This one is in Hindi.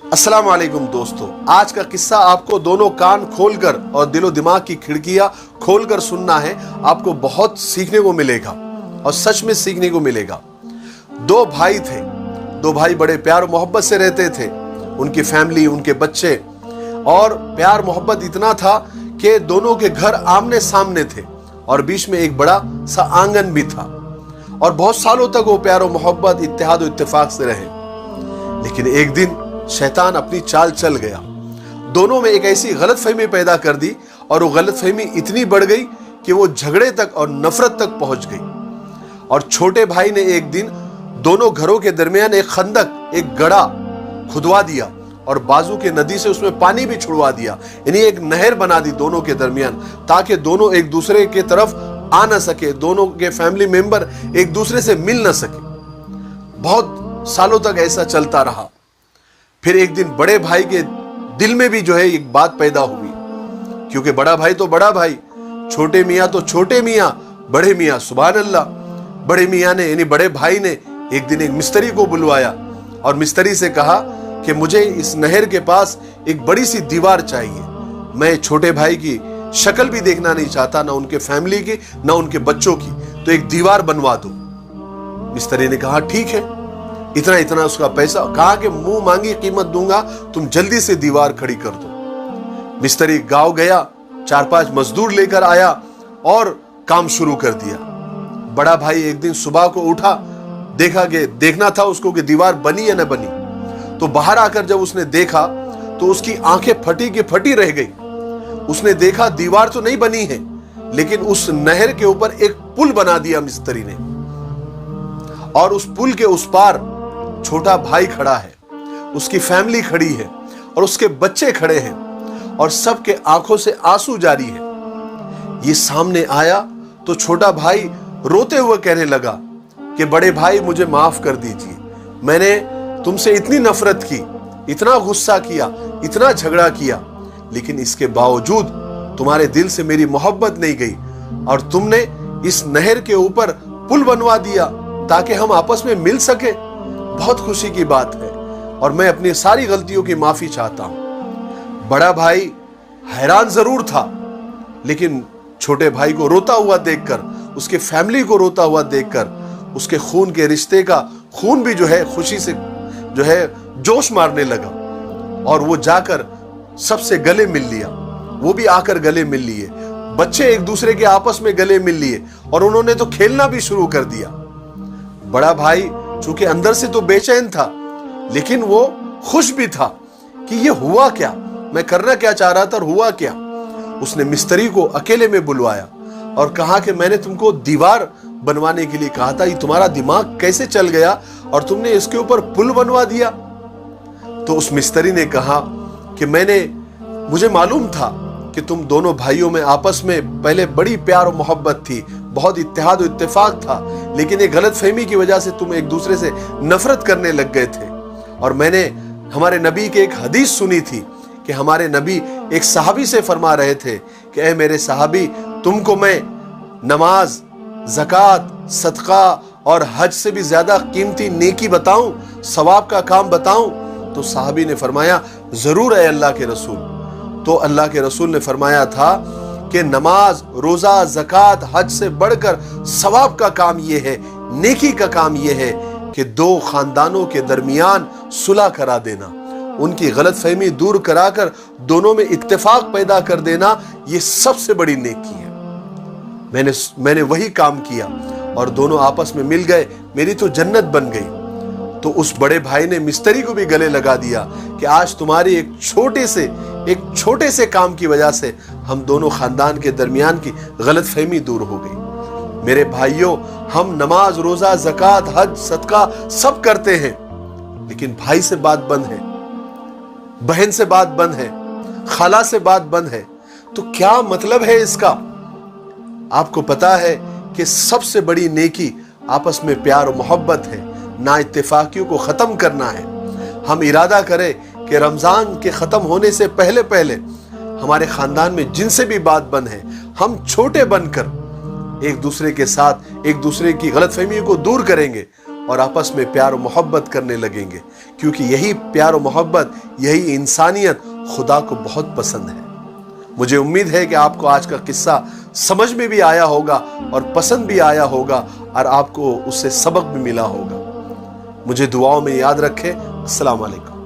अस्सलाम वालेकुम दोस्तों, आज का किस्सा आपको दोनों कान खोलकर और दिलो दिमाग की खिड़कियां खोलकर सुनना है। आपको बहुत सीखने को मिलेगा और सच में सीखने को मिलेगा। दो भाई थे, दो भाई बड़े प्यार और मोहब्बत से रहते थे। उनकी फैमिली, उनके बच्चे, और प्यार मोहब्बत इतना था कि दोनों के घर आमने सामने थे और बीच में एक बड़ा सा आंगन भी था। और बहुत सालों तक वो प्यार और मोहब्बत, इत्तेहाद और इत्तेफाक से रहे। लेकिन एक दिन शैतान अपनी चाल चल गया, दोनों में एक ऐसी गलतफहमी पैदा कर दी और वो गलतफहमी इतनी बढ़ गई कि वो झगड़े तक और नफरत तक पहुंच गई। और छोटे भाई ने एक दिन दोनों घरों के दरमियान एक खंदक, एक गड्ढा खुदवा दिया और बाजू के नदी से उसमें पानी भी छुड़वा दिया, यानी एक नहर बना दी दोनों के दरमियान, ताकि दोनों एक दूसरे के तरफ आ न सके, दोनों के फैमिली मेंबर एक दूसरे से मिल न सके। बहुत सालों तक ऐसा चलता रहा। फिर एक दिन बड़े भाई के दिल में भी एक बात पैदा हुई, क्योंकि बड़ा भाई तो बड़ा भाई, छोटे मियाँ तो छोटे मियाँ, बड़े मियाँ सुभान अल्लाह। बड़े मियाँ ने यानी बड़े भाई ने एक दिन एक मिस्त्री को बुलवाया और मिस्त्री से कहा कि मुझे इस नहर के पास एक बड़ी सी दीवार चाहिए। मैं छोटे भाई की शक्ल भी देखना नहीं चाहता, ना उनके फैमिली की, ना उनके बच्चों की, तो एक दीवार बनवा दो। मिस्त्री ने कहा ठीक है, इतना इतना उसका पैसा, कहा कि मुंह मांगी कीमत दूंगा, तुम जल्दी से दीवार खड़ी कर दो। मिस्त्री गांव गया, 4-5 मजदूर लेकर आया और काम शुरू कर दिया। बड़ा भाई एक दिन सुबह को उठा, देखना था उसको कि दीवार बनी या न बनी। तो बाहर आकर जब उसने देखा तो उसकी आंखें फटी की फटी रह गई। उसने देखा दीवार तो नहीं बनी है, लेकिन उस नहर के ऊपर एक पुल बना दिया मिस्त्री ने, और उस पुल के उस पार छोटा भाई खड़ा है, उसकी फैमिली खड़ी है और उसके बच्चे खड़े हैं और सबके आंखों से आंसू जारी है। ये सामने आया तो छोटा भाई रोते हुए कहने लगा कि बड़े भाई मुझे माफ कर दीजिए, मैंने तुमसे इतनी नफरत की, इतना गुस्सा किया, इतना झगड़ा किया, लेकिन इसके बावजूद तुम्हारे दिल से मेरी मोहब्बत नहीं गई और तुमने इस नहर के ऊपर पुल बनवा दिया ताकि हम आपस में मिल सके। बहुत खुशी की बात है और मैं अपनी सारी गलतियों की माफी चाहता हूं। बड़ा भाई हैरान जरूर था, लेकिन छोटे भाई को रोता हुआ देखकर, उसके फैमिली को रोता हुआ देखकर, उसके खून के रिश्ते का खून भी खुशी से जोश मारने लगा। और वो जाकर सबसे गले मिल लिया, वो भी आकर गले मिल लिए, बच्चे एक दूसरे के आपस में गले मिल लिए और उन्होंने तो खेलना भी शुरू कर दिया। बड़ा भाई चूंकि अंदर से तो बेचैन था, लेकिन वो खुश भी था कि ये हुआ क्या, मैं करना क्या चाह रहा था और हुआ क्या। उसने मिस्त्री को अकेले में बुलवाया और कहा कि मैंने तुमको दीवार बनवाने के लिए कहा था, ये तुम्हारा दिमाग कैसे चल गया और तुमने इसके ऊपर पुल बनवा दिया। तो उस मिस्त्री ने कहा कि मुझे मालूम था कि तुम दोनों भाइयों में आपस में पहले बड़ी प्यार और मोहब्बत थी, बहुत इत्तेहाद और इत्तेफाक था, लेकिन एक गलतफहमी की वजह से तुम एक दूसरे से नफरत करने लग गए थे। और मैंने हमारे नबी के एक हदीस सुनी थी कि हमारे नबी एक सहाबी से फरमा रहे थे कि ऐ मेरे सहाबी, तुमको मैं नमाज, ज़कात, सदका और हज से भी ज्यादा कीमती नेकी बताऊं, सवाब का काम बताऊं? तो सहाबी ने फरमाया जरूर है अल्लाह के रसूल। तो अल्लाह के रसूल ने फरमाया था कि नमाज, रोजा, ज़कात, हज से बढ़कर सवाब का काम यह है, नेकी का काम यह है कि दो खानदानों के दरमियान सुलह करा देना, उनकी गलतफहमी दूर कराकर दोनों में इत्तेफाक पैदा कर देना, यह सबसे बड़ी नेकी है। मैंने वही काम किया और दोनों आपस में मिल गए, मेरी तो जन्नत बन गई। तो उस बड़े भाई ने मिस्त्री को भी गले लगा दिया कि आज तुम्हारी एक छोटे से काम की वजह से हम दोनों खानदान के दरमियान की गलतफहमी दूर हो गई। मेरे भाइयों, हम नमाज, रोजा, ज़कात, हज, सदका सब करते हैं, लेकिन भाई से बात बंद है, बहन से बात बंद है, खाला से बात बंद है। तो क्या मतलब है इसका? आपको पता है कि सबसे बड़ी नेकी आपस में प्यार और मोहब्बत है, ना इत्तेफाकियों को खत्म करना है। हम इरादा करें कि रमजान के खत्म होने से पहले पहले हमारे खानदान में जिनसे भी बात बंद है, हम छोटे बनकर एक दूसरे के साथ एक दूसरे की गलतफहमियों को दूर करेंगे और आपस में प्यार और मोहब्बत करने लगेंगे, क्योंकि यही प्यार और मोहब्बत, यही इंसानियत खुदा को बहुत पसंद है। मुझे उम्मीद है कि आपको आज का किस्सा समझ में भी आया होगा और पसंद भी आया होगा और आपको उससे सबक भी मिला होगा। मुझे दुआओं में याद रखें। अस्सलाम वालेकुम।